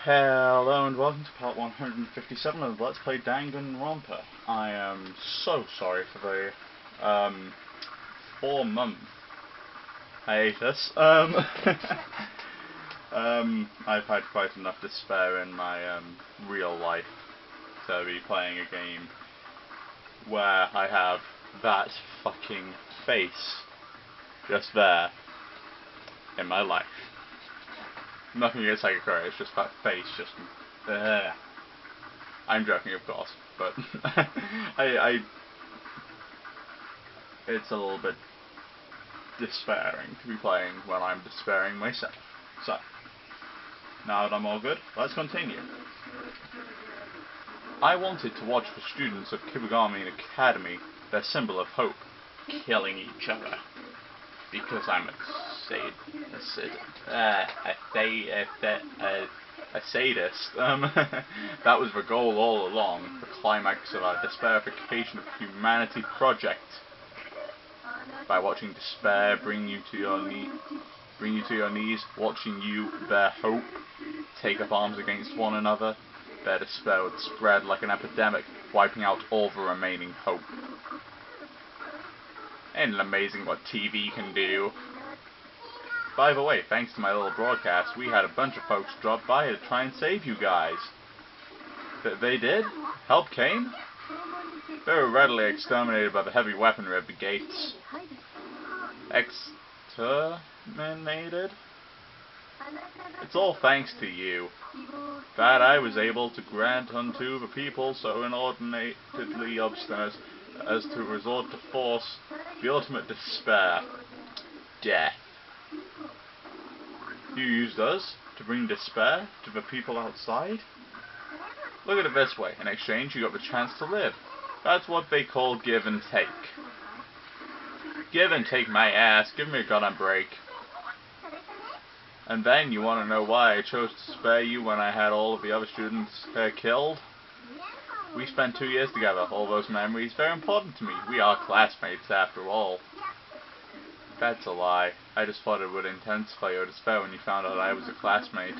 Hello and welcome to part 157 of Let's Play Dangan Ronpa. I am so sorry for the 4-month hiatus. I've had quite enough despair in my real life to be playing a game where I have that fucking face just there in my life. Nothing against Sakura, it's just that face, just... I'm joking, of course, but it's a little bit despairing to be playing when I'm despairing myself. So, now that I'm all good, let's continue. I wanted to watch the students of Kibugami Academy, their symbol of hope, killing each other. Because I'm a sadist. That was the goal all along, the climax of our desperification of humanity project. By watching despair bring you to your knees, watching you, their hope, take up arms against one another, their despair would spread like an epidemic, wiping out all the remaining hope. Ain't it amazing what TV can do? By the way, thanks to my little broadcast, we had a bunch of folks drop by to try and save you guys. They did? Help came? They were readily exterminated by the heavy weaponry of the gates. Exterminated? It's all thanks to you. That I was able to grant unto the people so inordinately obstinate as to resort to force, the ultimate despair, death. You used us to bring despair to the people outside? Look at it this way, in exchange you got the chance to live. That's what they call give and take. Give and take my ass, give me a goddamn break. And then you want to know why I chose to spare you when I had all of the other students killed? We spent 2 years together, all those memories, very important to me. We are classmates after all. That's a lie. I just thought it would intensify your despair when you found out I was a classmate.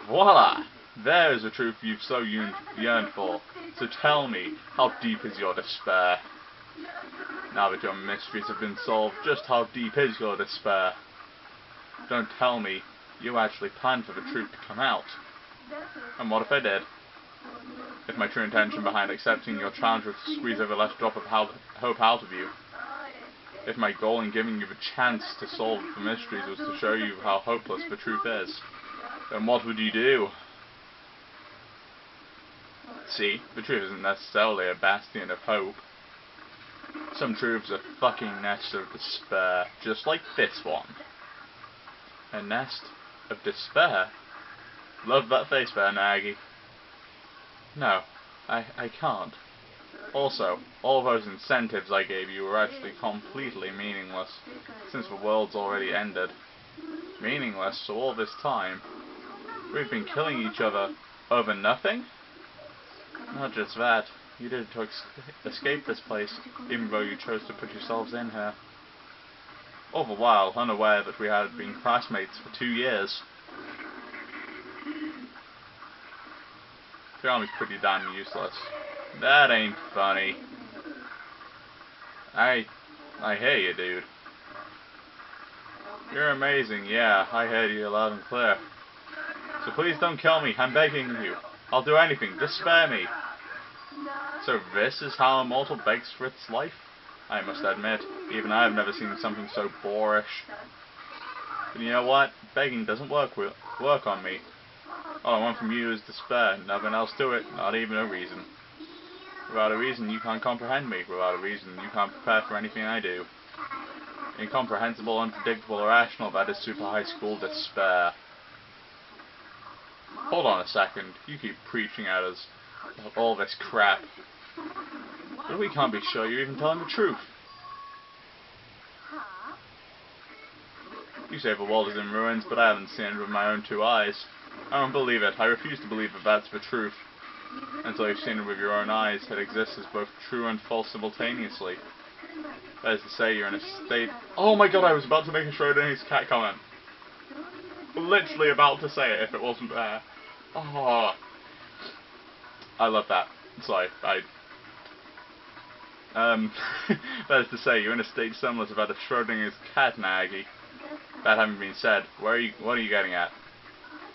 Voila! There is the truth you've so yearned for. So tell me, how deep is your despair? Now that your mysteries have been solved, just how deep is your despair? Don't tell me, you actually planned for the truth to come out. And what if I did? If my true intention behind accepting your challenge was to squeeze every last drop of hope out of you. If my goal in giving you the chance to solve the mysteries was to show you how hopeless the truth is, then what would you do? See, the truth isn't necessarily a bastion of hope. Some truths are fucking nests of despair, just like this one. A nest of despair? Love that face there, Nagi. No, I can't. Also, all those incentives I gave you were actually completely meaningless, since the world's already ended. Meaningless, so all this time, we've been killing each other over nothing? Not just that, you did it to escape this place, even though you chose to put yourselves in here. All the while, unaware that we had been classmates for 2 years. The army's pretty damn useless. That ain't funny. I hear you, dude. You're amazing, yeah, I heard you loud and clear. So please don't kill me, I'm begging you. I'll do anything, just spare me. So this is how a mortal begs for its life? I must admit, even I have never seen something so boorish. But you know what? Begging doesn't work on me. All I want from you is despair, nothing else to it, not even a reason. Without a reason, you can't comprehend me. Without a reason, you can't prepare for anything I do. Incomprehensible, unpredictable, irrational, that is super high school despair. Hold on a second, you keep preaching at us all this crap. But we can't be sure you're even telling the truth. You say the world is in ruins, but I haven't seen it with my own 2 eyes. I don't believe it. I refuse to believe that that's the truth. Until you've seen it with your own eyes, it exists as both true and false simultaneously. That is to say, you're in a state... Oh my god, I was about to make a Schrodinger's cat comment. literally about to say it if it wasn't there. Oh, I love that. Sorry, that is to say, you're in a state similar to that of Schrodinger's cat, Nagy. That having been said, what are you getting at?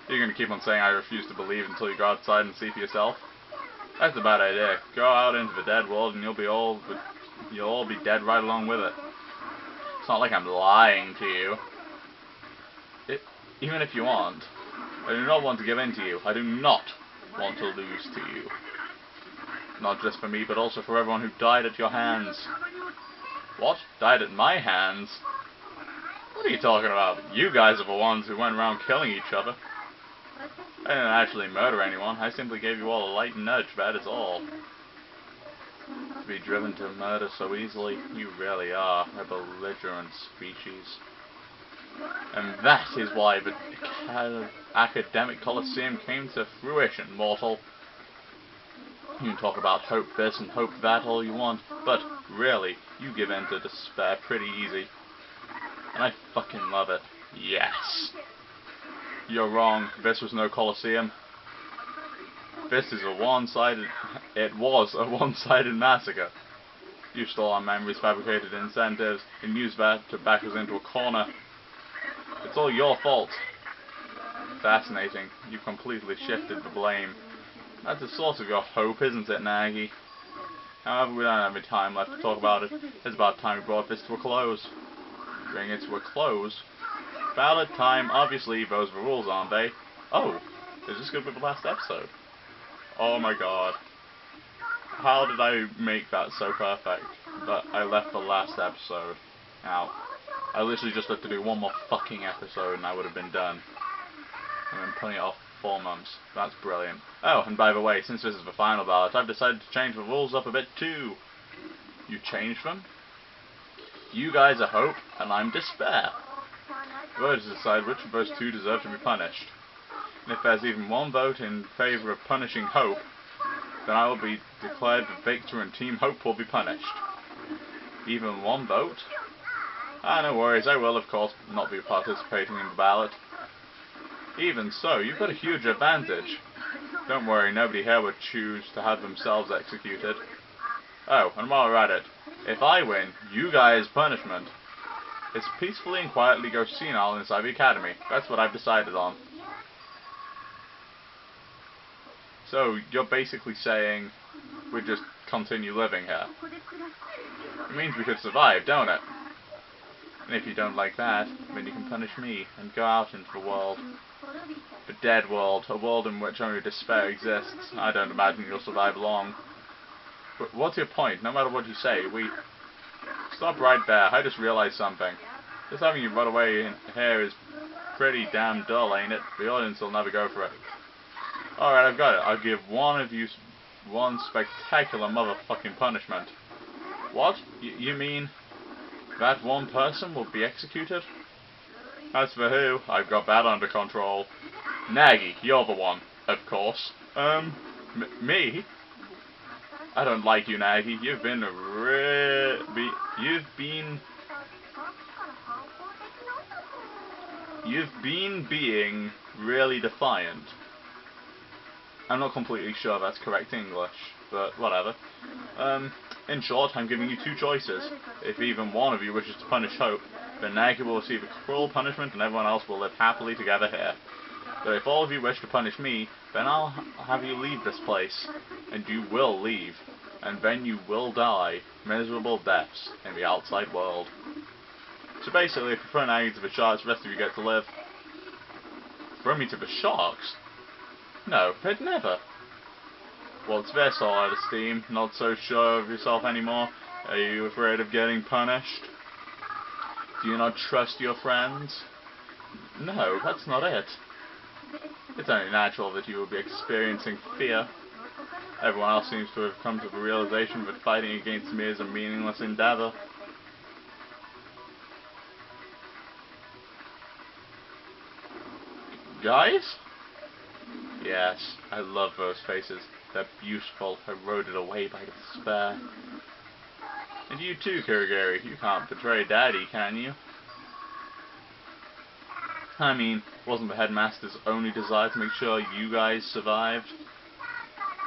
You're going to keep on saying I refuse to believe until you go outside and see for yourself? That's a bad idea. Go out into the dead world and you'll all be dead right along with it. It's not like I'm lying to you. Even if you aren't, I do not want to give in to you. I do not want to lose to you. Not just for me, but also for everyone who died at your hands. What? Died at my hands? What are you talking about? You guys are the ones who went around killing each other. I didn't actually murder anyone. I simply gave you all a light nudge, that is all. To be driven to murder so easily, you really are a belligerent species. And that is why the academic Colosseum came to fruition, mortal. You can talk about hope this and hope that all you want, but really, you give in to despair pretty easy. And I fucking love it. Yes! You're wrong. This was no Colosseum. This is it was a one-sided massacre. You stole our memories, fabricated incentives, and used that to back us into a corner. It's all your fault. Fascinating. You completely shifted the blame. That's the source of your hope, isn't it, Nagy? However, we don't have any time left to talk about it. It's about time we brought this to a close. Bring it to a close? Ballot time, obviously, those are the rules, aren't they? Oh, is this going to be the last episode? Oh my god. How did I make that so perfect that I left the last episode out? I literally just had to do one more fucking episode and I would have been done. And then putting it off 4 months. That's brilliant. Oh, and by the way, since this is the final ballot, I've decided to change the rules up a bit too. You changed them? You guys are hope, and I'm despair. Voters decide which of those two deserve to be punished. And if there's even one vote in favour of punishing hope, then I will be declared the victor and Team Hope will be punished. Even one vote? Ah, no worries, I will of course not be participating in the ballot. Even so, you've got a huge advantage. Don't worry, nobody here would choose to have themselves executed. Oh, and while we're at it, if I win, you guys' punishment is peacefully and quietly go senile inside the academy. That's what I've decided on. So, you're basically saying we just continue living here. It means we could survive, don't it? And if you don't like that, then you can punish me and go out into the world. The dead world, a world in which only despair exists. I don't imagine you'll survive long. But what's your point? No matter what you say, Stop right there, I just realized something. Just having you run away in here is pretty damn dull, ain't it? The audience will never go for it. Alright, I've got it. I'll give one of you one spectacular motherfucking punishment. What? You mean that one person will be executed? As for who, I've got that under control. Nagy, you're the one, of course. Me? I don't like you, Nagy. You've been being really defiant. I'm not completely sure that's correct English, but whatever. In short, I'm giving you 2 choices. If even one of you wishes to punish Hope, then Nagy will receive a cruel punishment and everyone else will live happily together here. But if all of you wish to punish me, then I'll have you leave this place. And you will leave. And then you will die miserable deaths in the outside world. So basically, if you throw Nagy to the sharks, the rest of you get to live. Throw me to the sharks? No, they'd never. What's this, all out of steam? Not so sure of yourself anymore? Are you afraid of getting punished? Do you not trust your friends? No, that's not it. It's only natural that you will be experiencing fear. Everyone else seems to have come to the realization that fighting against me is a meaningless endeavor. Guys? Yes, I love those faces. They're beautiful, eroded away by despair. And you too, Kurigiri. You can't betray Daddy, can you? I mean, wasn't the headmaster's only desire to make sure you guys survived?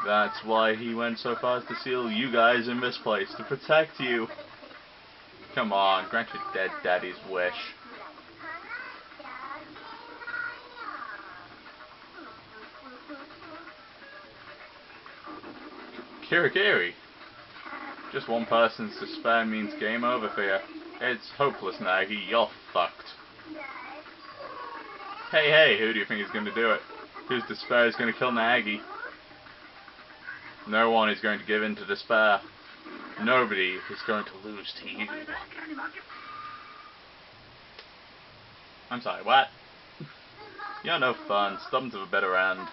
That's why he went so far as to seal you guys in this place, to protect you. Come on, grant your dead daddy's wish. Kirigiri. Just one person's despair means game over for you. It's hopeless, Nagi. You're fucked. Hey, who do you think is going to do it? Whose despair is going to kill Nagi? No one is going to give in to despair. Nobody is going to lose to you. I'm sorry, what? You're no fun. Stubborn to the bitter end.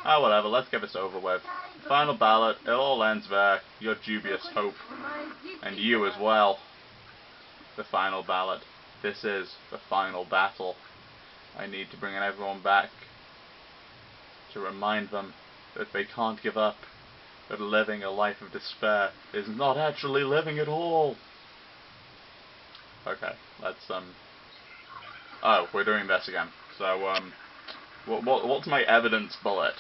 Ah, whatever, let's get this over with. Final ballot, it all ends there. Your dubious hope. And you as well. The final ballot. This is the final battle. I need to bring everyone back to remind them that they can't give up, that living a life of despair is not actually living at all. Okay, let's oh, we're doing this again. So what's my evidence bullet?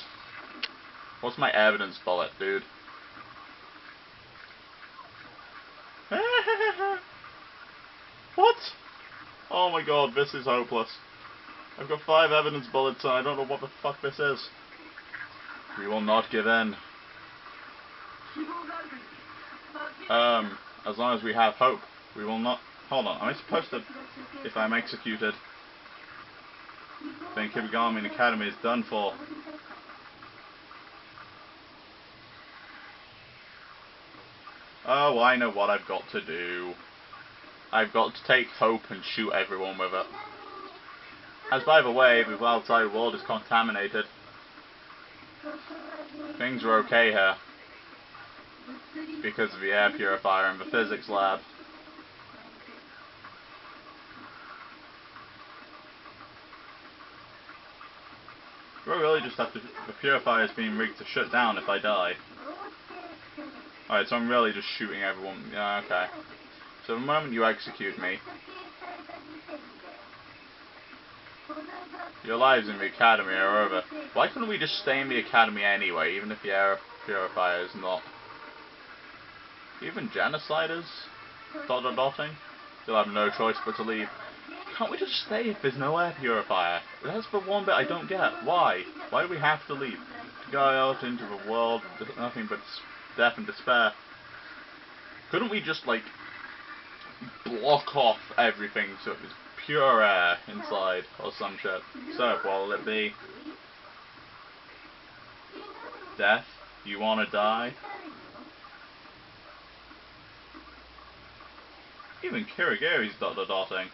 What's my evidence bullet, dude? What? Oh my god, this is hopeless. I've got 5 evidence bullets and I don't know what the fuck this is. We will not give in. As long as we have hope, we will not... Hold on, am I supposed to... If I'm executed, then Kibigami Academy is done for. Oh, I know what I've got to do. I've got to take hope and shoot everyone with it. As by the way, the outside world is contaminated. Things are okay here. Because of the air purifier and the physics lab. Do I really just have to... The purifier is being rigged to shut down if I die. Alright, so I'm really just shooting everyone. Yeah, okay. So the moment you execute me, your lives in the academy are over. Why couldn't we just stay in the academy anyway, even if the air purifier is not... Even genociders? Dotting? They'll have no choice but to leave. Can't we just stay if there's no air purifier? That's the one bit I don't get. Why? Why do we have to leave? To go out into the world with nothing but death and despair. Couldn't we just, like, block off everything so there's pure air inside or some shit? So, what will it be? Death? You wanna die? Even Kirigiri's dotting.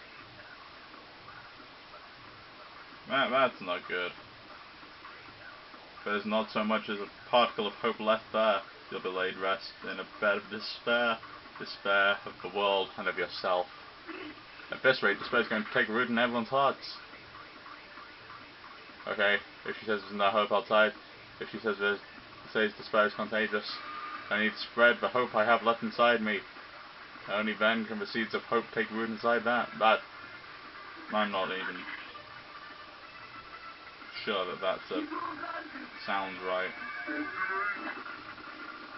That's not good. There's not so much as a particle of hope left there. You'll be laid rest in a bed of despair. Despair of the world and of yourself. At this rate, despair is going to take root in everyone's hearts. Okay, if she says there's no hope outside, if she says despair is contagious, I need to spread the hope I have left inside me. Only then can the seeds of hope take root inside that. I'm not even sure that sounds right.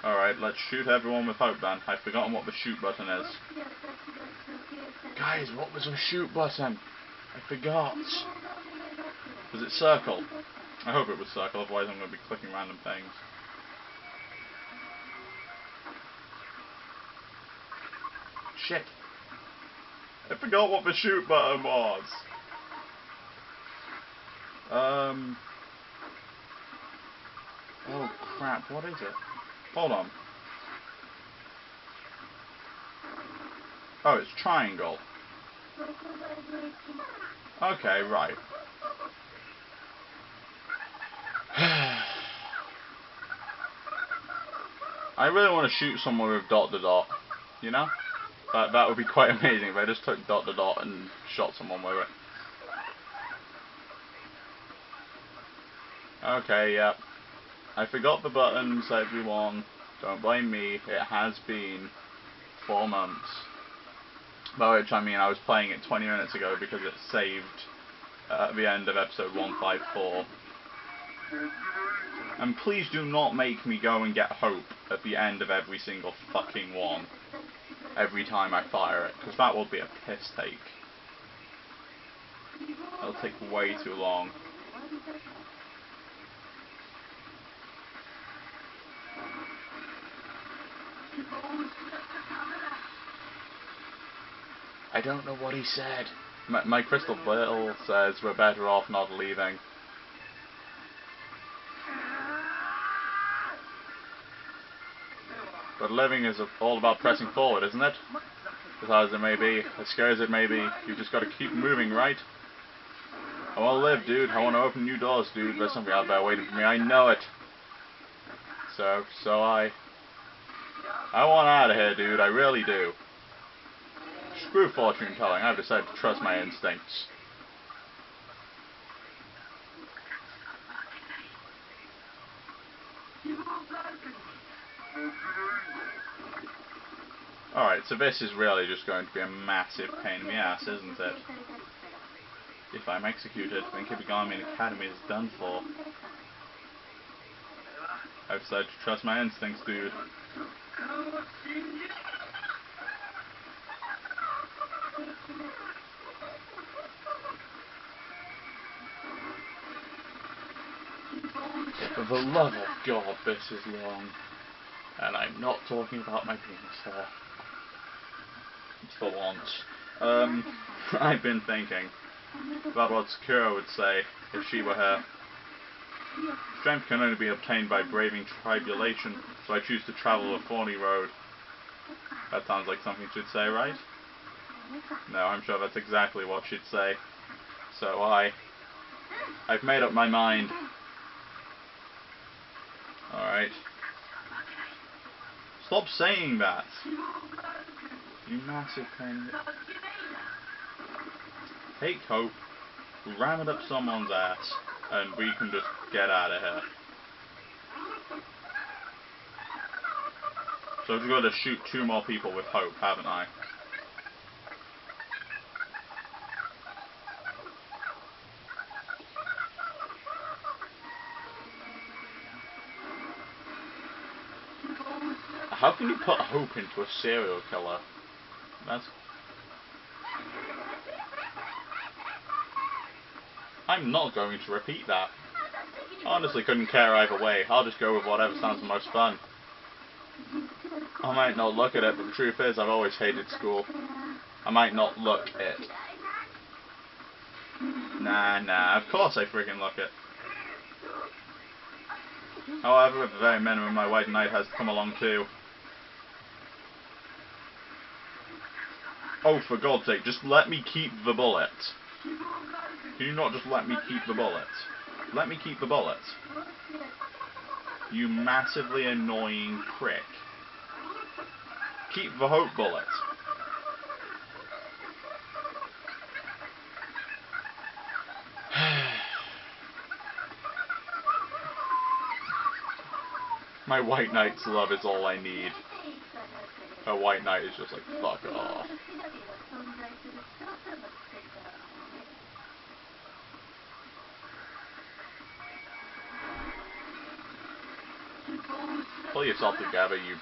Alright, let's shoot everyone with hope then. I've forgotten what the shoot button is. Guys, what was the shoot button? I forgot. Was it circle? I hope it was circle, otherwise I'm going to be clicking random things. Shit. I forgot what the shoot button was. Oh crap, what is it? Hold on. Oh, it's triangle. Okay, right. I really want to shoot someone with dot, you know? That would be quite amazing if I just took dot and shot someone with it. Okay, yep. I forgot the buttons, everyone. Don't blame me. It has been 4 months. By which I mean I was playing it 20 minutes ago because it saved at the end of episode 154. And please do not make me go and get Hope at the end of every single fucking one. Every time I fire it, because that will be a piss take. It'll take way too long. I don't know what he said. My crystal ball says we're better off not leaving. But living is all about pressing forward, isn't it? As hard as it may be, as scary as it may be, you've just got to keep moving, right? I want to live, dude. I want to open new doors, dude. There's something out there waiting for me. I know it. So I want out of here, dude. I really do. Screw fortune telling. I've decided to trust my instincts. Alright, so this is really just going to be a massive pain in the ass, isn't it? If I'm executed, then Kibigami Academy is done for. I've decided to trust my instincts, dude. For the love of God, this is long. And I'm not talking about my penis hair. For once. I've been thinking about what Sakura would say if she were her. Strength can only be obtained by braving tribulation, so I choose to travel a thorny road. That sounds like something she'd say, right? No, I'm sure that's exactly what she'd say. So I've made up my mind. Alright. Stop saying that! You massive pain. Take Hope, ram it up someone's ass, and we can just get out of here. So I've got to shoot 2 more people with Hope, haven't I? How can you put Hope into a serial killer? I'm not going to repeat that. I honestly couldn't care either way. I'll just go with whatever sounds the most fun. I might not look at it, but the truth is I've always hated school. I might not look it. Nah, of course I freaking look it. However, at the very minimum, my white knight has to come along too. Oh, for God's sake, just let me keep the bullet. Can you not just let me keep the bullet? Let me keep the bullet. You massively annoying prick. Keep the Hope bullet. My white knight's love is all I need. A white knight is just like, fuck off. Pull yourself together, you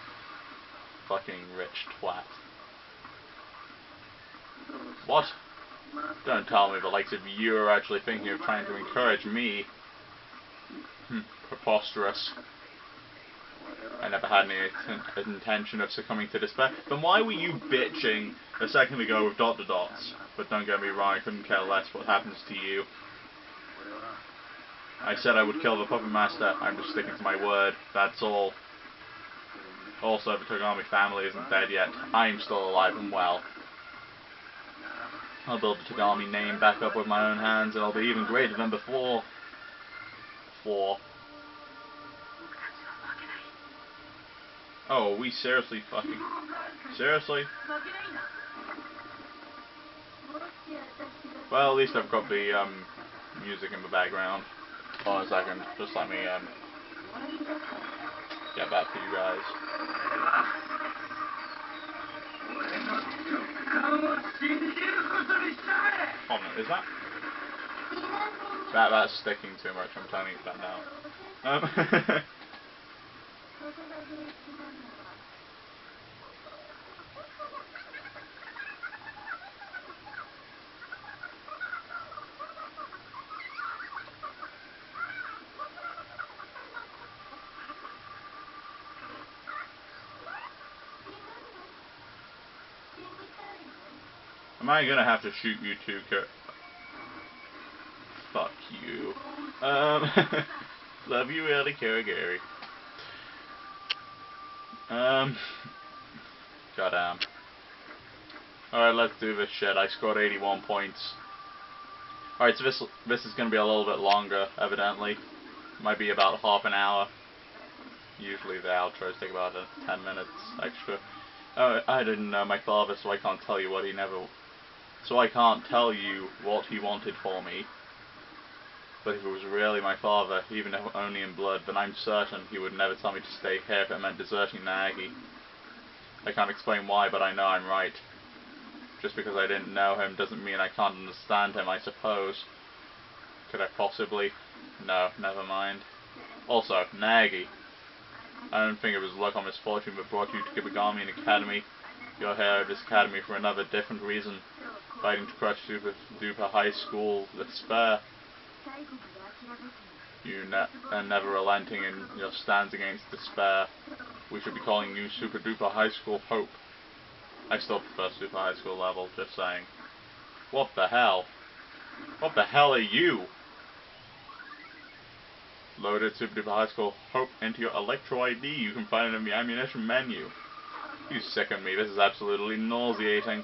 fucking rich twat. What? Don't tell me the likes of you are actually thinking of trying to encourage me. Preposterous. I never had any intention of succumbing to despair. Then why were you bitching a second ago with ... But don't get me wrong, I couldn't care less what happens to you. I said I would kill the Puppet Master. I'm just sticking to my word. That's all. Also, the Togami family isn't dead yet. I'm still alive and well. I'll build the Togami name back up with my own hands, and I'll be even greater than before. Oh, are we seriously fucking... Seriously? Well, at least I've got the, music in the background. Hold on a second, just let me, get that for you guys. Hold on, is that... That's sticking too much, I'm telling you that now. Am I gonna have to shoot you too, Kurt? Fuck you. Love you really, Gary. Goddamn. Alright, let's do this shit. I scored 81 points. Alright, so this is gonna be a little bit longer, evidently. Might be about half an hour. Usually the outros take about 10 minutes extra. I didn't know my father, so I can't tell you what he never... So I can't tell you what he wanted for me. But if it was really my father, even if only in blood, then I'm certain he would never tell me to stay here if it meant deserting Nagi. I can't explain why, but I know I'm right. Just because I didn't know him doesn't mean I can't understand him, I suppose. Could I possibly? No, never mind. Also, Nagi. I don't think it was luck or misfortune that brought you to Kibagami Academy. You're here at this academy for another different reason. Fighting to crush Super Duper High School despair. You are never relenting in your stands against despair. We should be calling you Super Duper High School Hope. I still prefer Super High School level, just saying. What the hell? What the hell are you? Loaded Super Duper High School Hope into your Electro ID. You can find it in the ammunition menu. You sicken me. This is absolutely nauseating.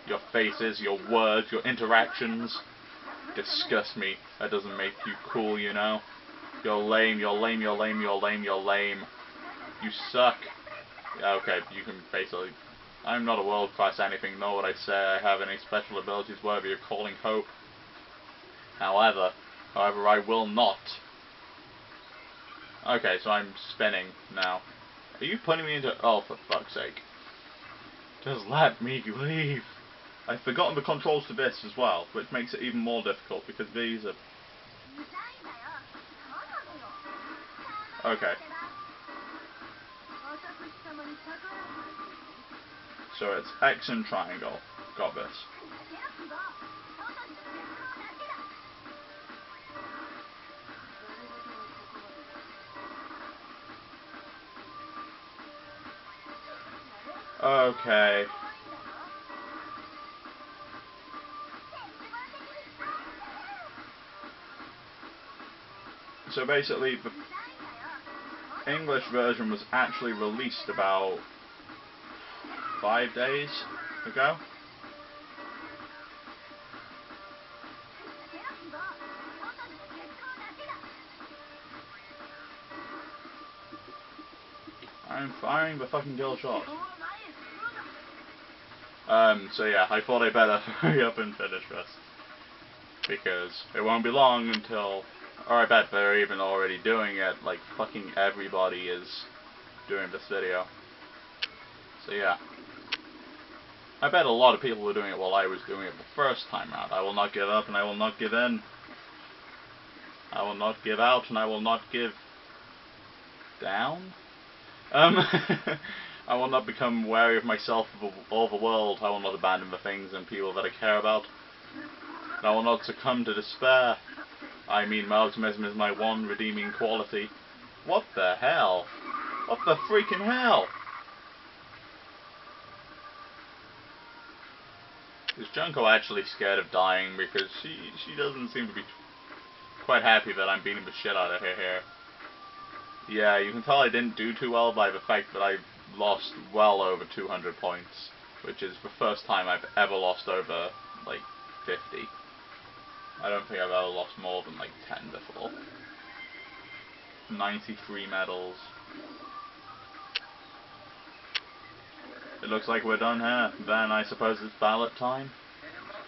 Your faces, your words, your interactions disgust me. That doesn't make you cool, you know. You're lame, you're lame, you're lame, you're lame, you're lame. You suck. Yeah, okay, you can basically... I'm not a world-class anything, nor would I say I have any special abilities worthy of calling hope. However, I will not. Okay, so I'm spinning now. Are you putting me into... Oh, for fuck's sake. Just let me leave. I've forgotten the controls to this as well, which makes it even more difficult, because these are... Okay. So it's X and triangle. Got this. Okay. So basically, the English version was actually released about 5 days ago. I'm firing the fucking kill shot. So yeah, I thought I better hurry up and finish this. Because it won't be long until... Or I bet they're even already doing it, like fucking everybody is doing this video. So yeah. I bet a lot of people were doing it while I was doing it the first time round. I will not give up and I will not give in. I will not give out and I will not give... down? I will not become wary of myself of all the world. I will not abandon the things and people that I care about. And I will not succumb to despair. I mean, my optimism is my one redeeming quality. What the hell? What the freaking hell? Is Junko actually scared of dying? Because she doesn't seem to be quite happy that I'm beating the shit out of her here. Yeah, you can tell I didn't do too well by the fact that I lost well over 200 points. Which is the first time I've ever lost over, like, 50. I don't think I've ever lost more than like 10 before. 93 medals. It looks like we're done here. Then I suppose it's ballot time.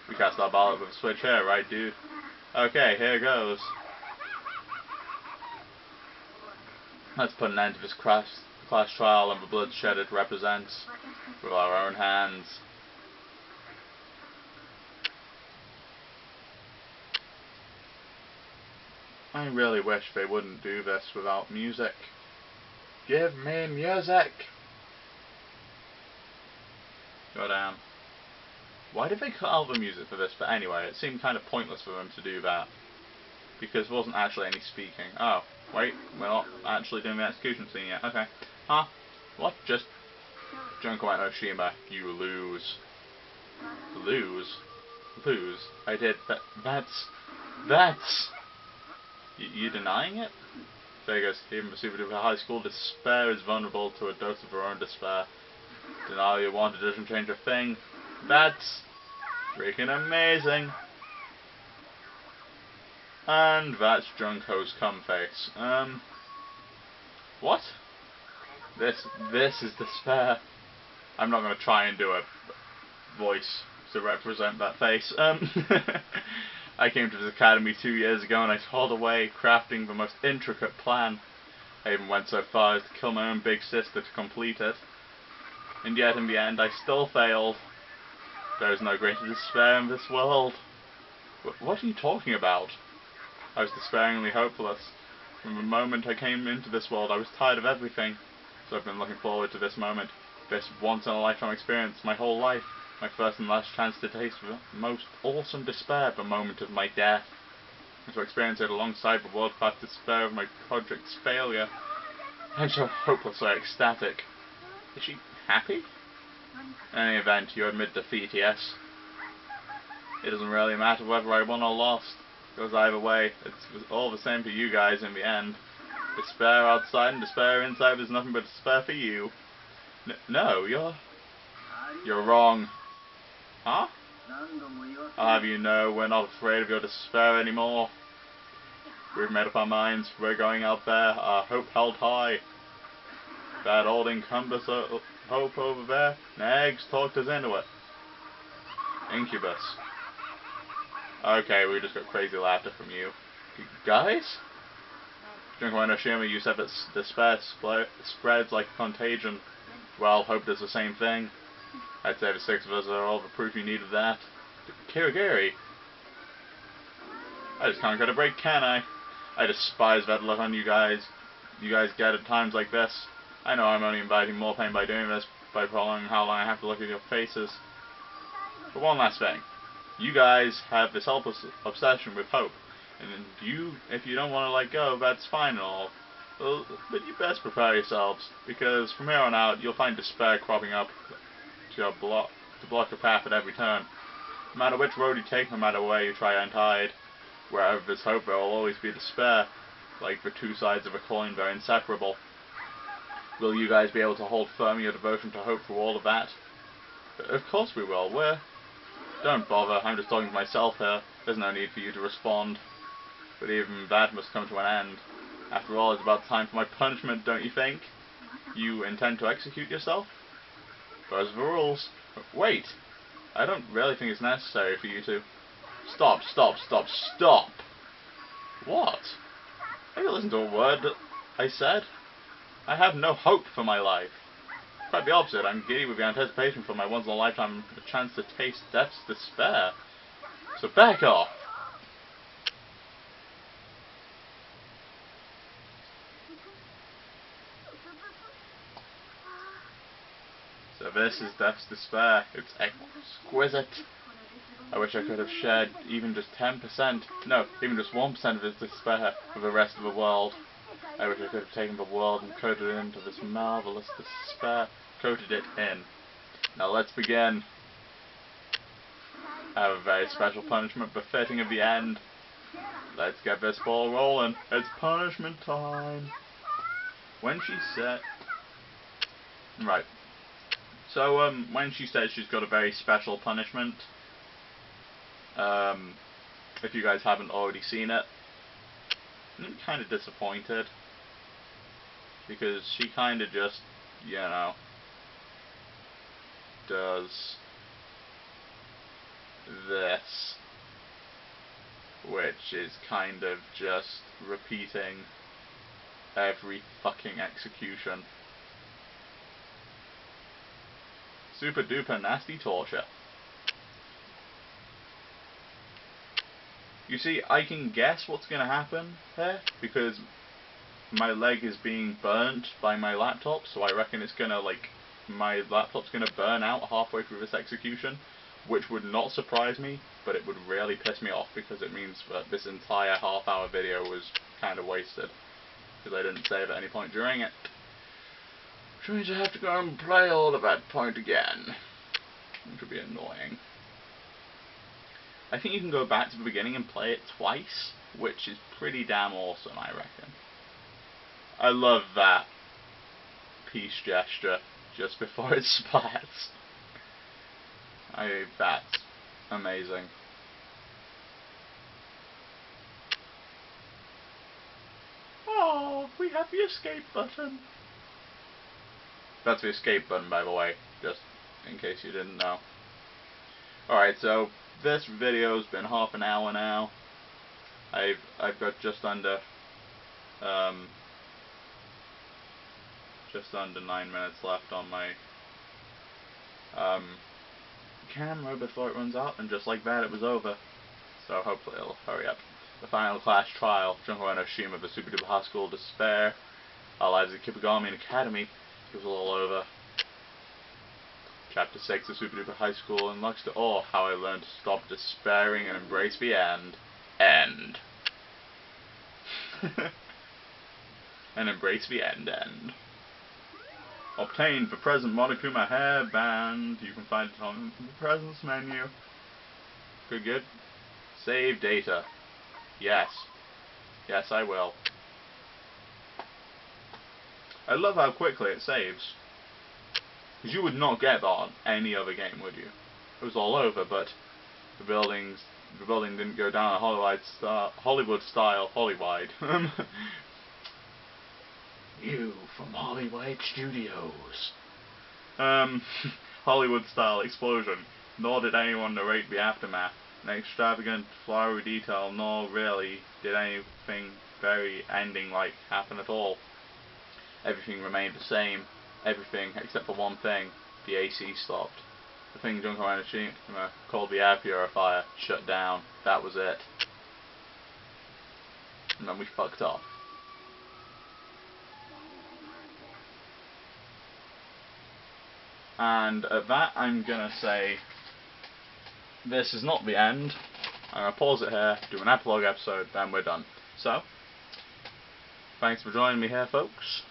We cast our ballot with a switch here, right dude? Okay, here goes. Let's put an end to this class trial and the bloodshed it represents with our own hands. I really wish they wouldn't do this without music. Give me music! Goddamn. Why did they cut out the music for this? But anyway, it seemed kind of pointless for them to do that. Because there wasn't actually any speaking. Oh, wait, we're not actually doing the execution scene yet. Okay. Huh? What? Just... Junko Enoshima, you lose. Lose? Lose? I did. That's... You denying it? There goes. Even the super duper high school, despair is vulnerable to a dose of her own despair. Denial you wanted doesn't change a thing. That's freaking amazing. And that's Junko's cum face. What? This is despair. I'm not gonna try and do a voice to represent that face. I came to this academy 2 years ago and I toiled away crafting the most intricate plan. I even went so far as to kill my own big sister to complete it. And yet in the end I still failed. There is no greater despair in this world. What are you talking about? I was despairingly hopeless. From the moment I came into this world I was tired of everything. So I've been looking forward to this moment. This once-in-a-lifetime experience my whole life. My first and last chance to taste the most awesome despair, the moment of my death. And to experience it alongside the world-class despair of my project's failure. I'm so hopelessly ecstatic. Is she happy? In any event, you admit defeat, yes? It doesn't really matter whether I won or lost. It goes either way. It's all the same for you guys in the end. Despair outside and despair inside, there's nothing but despair for you. No, you're wrong. Huh? I'll have you know we're not afraid of your despair anymore. We've made up our minds, we're going out there, our hope held high. That old incumbrous hope over there, Nags talked us into it. Incubus. Okay, we just got crazy laughter from you. Guys? Junko Enoshima, you said that despair spreads like a contagion. Well, hope does the same thing. I'd say the 6 of us are all the proof you need of that. Kirigiri? I just can't get a break, can I? I despise that look on you guys get at times like this. I know I'm only inviting more pain by doing this, by prolonging how long I have to look at your faces. But one last thing. You guys have this helpless obsession with hope. And if you don't want to let go, that's fine and all. Well, but you best prepare yourselves, because from here on out, you'll find despair cropping up to block your path at every turn. No matter which road you take, no matter where you try and hide, wherever there's hope, there will always be despair. Like the two sides of a coin, they're inseparable. Will you guys be able to hold firm your devotion to hope through all of that? Of course we will. Don't bother, I'm just talking to myself here. There's no need for you to respond. But even that must come to an end. After all, it's about time for my punishment, don't you think? You intend to execute yourself? Those are the rules. Wait! I don't really think it's necessary for you to... Stop! What? I didn't listen to a word that I said. I have no hope for my life. Quite the opposite, I'm giddy with the anticipation for my once-in-a-lifetime chance to taste death's despair. So back off! So this is death's despair. It's exquisite. I wish I could have shared even just 10%, no, even just 1% of his despair with the rest of the world. I wish I could have taken the world and coated it into this marvelous despair. Coated it in. Now let's begin. I have a very special punishment befitting of the end. Let's get this ball rolling. It's punishment time. When she said... Right. So, when she says she's got a very special punishment, if you guys haven't already seen it, I'm kind of disappointed. Because she kind of just, you know, does this, which is kind of just repeating every fucking execution. Super duper nasty torture. You see, I can guess what's going to happen here, because my leg is being burnt by my laptop, so I reckon it's going to, like, my laptop's going to burn out halfway through this execution, which would not surprise me, but it would really piss me off, because it means that this entire half-hour video was kind of wasted, because I didn't save at any point during it. Which means I have to go and play all of that point again, which would be annoying. I think you can go back to the beginning and play it twice, which is pretty damn awesome, I reckon. I love that peace gesture just before it splats. That's amazing. Oh, we have the escape button. That's the escape button, by the way, just in case you didn't know. Alright, so this video's been half an hour now. I've got just under 9 minutes left on my camera before it runs out, and just like that it was over. So hopefully it'll hurry up. The final class trial, Junko no Shima of the Super Duper High School Despair, our lives at Kibagami Academy, it was all over. Chapter 6 of Super Duper High School, and Lux to Awe, how I learned to stop despairing and embrace the end. End. And embrace the end. Obtain the present Monokuma hairband. You can find it on the presents menu. Good. Save data. Yes. Yes, I will. I love how quickly it saves. Because you would not get that on any other game, would you? It was all over, but the building didn't go down a Hollywood style. You from Hollywood Studios. Hollywood style explosion. Nor did anyone narrate the aftermath. An extravagant, flowery detail, nor really did anything very ending-like happen at all. Everything remained the same. Everything except for one thing. The AC stopped. The thing Junko no Shima called the air purifier shut down. That was it. And then we fucked off. And at that, I'm gonna say, this is not the end. I'm gonna pause it here, do an epilogue episode, then we're done. So, thanks for joining me here, folks.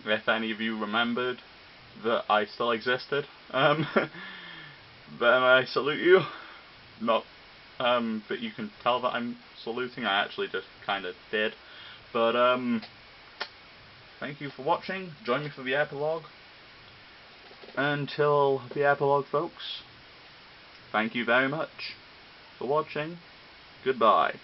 If any of you remembered that I still existed, then I salute you. Not, but you can tell that I'm saluting. I actually just kind of did. But thank you for watching. Join me for the epilogue. Until the epilogue, folks, thank you very much for watching. Goodbye.